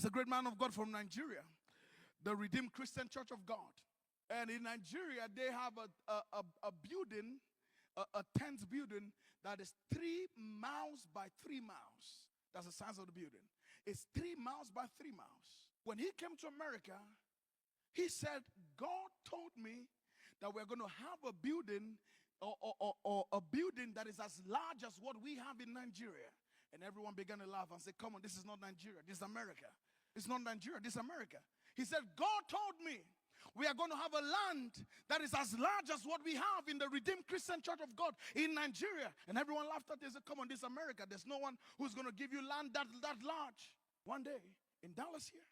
It's a great man of God from Nigeria, the Redeemed Christian Church of God. And in Nigeria, they have a building, a tent building that is 3 miles by 3 miles. That's the size of the building. It's 3 miles by 3 miles. When he came to America, he said, God told me that we're going to have a building or a building that is as large as what we have in Nigeria. And everyone began to laugh and say, come on, this is not Nigeria, this is America. It's not Nigeria, this is America. He said, God told me we are going to have a land that is as large as what we have in the Redeemed Christian Church of God in Nigeria. And everyone laughed at it. They said, come on, this is America. There's no one who's going to give you land that large. One day in Dallas here,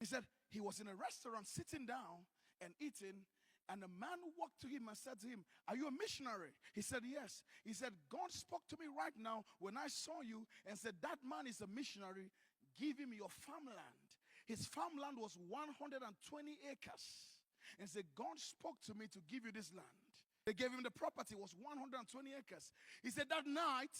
he said he was in a restaurant sitting down and eating, and a man walked to him and said to him, are you a missionary? He said, yes. He said, God spoke to me right now when I saw you and said, that man is a missionary. Give him your farmland. His farmland was 120 acres. And said, God spoke to me to give you this land. They gave him the property, it was 120 acres. He said that night,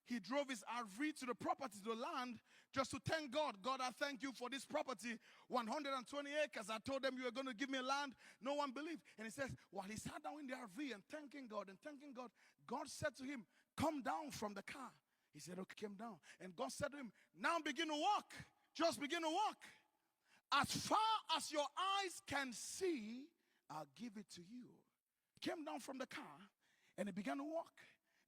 he drove his RV to the property, to the land, just to thank God. God, I thank you for this property, 120 acres. I told them you were going to give me land. No one believed. And he says, while he sat down in the RV and thanking God, God said to him, come down from the car. He said, okay, came down. And God said to him, now begin to walk. Just begin to walk. As far as your eyes can see, I'll give it to you. He came down from the car and he began to walk.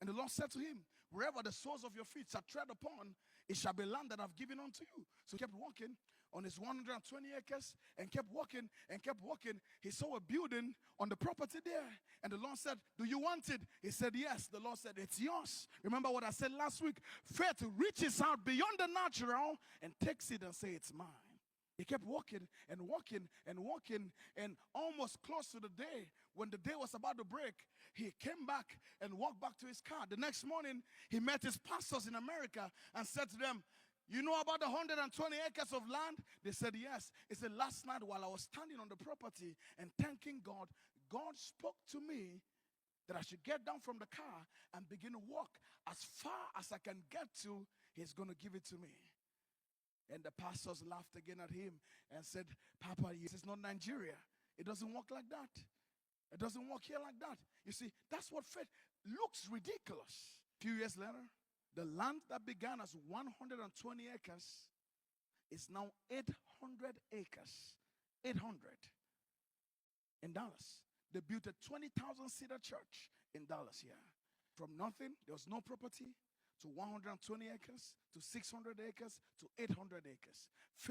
And the Lord said to him, wherever the soles of your feet shall tread upon, it shall be land that I've given unto you. So he kept walking on his 120 acres and kept walking and kept walking. He saw a building on the property there. And the Lord said, do you want it? He said, yes. The Lord said, it's yours. Remember what I said last week? Faith reaches out beyond the natural and takes it and say, it's mine. He kept walking and walking and walking, and almost close to the day, when the day was about to break, he came back and walked back to his car. The next morning, he met his pastors in America and said to them, you know about the 120 acres of land? They said, yes. He said, last night while I was standing on the property and thanking God, God spoke to me that I should get down from the car and begin to walk as far as I can get to. He's going to give it to me. And the pastors laughed again at him and said, Papa, this is not Nigeria. It doesn't work like that. It doesn't work here like that. You see, that's what faith looks ridiculous. A few years later, the land that began as 120 acres is now 800 acres. 800 in Dallas. They built a 20,000-seater church in Dallas here. From nothing, there was no property, to 120 acres, to 600 acres, to 800 acres.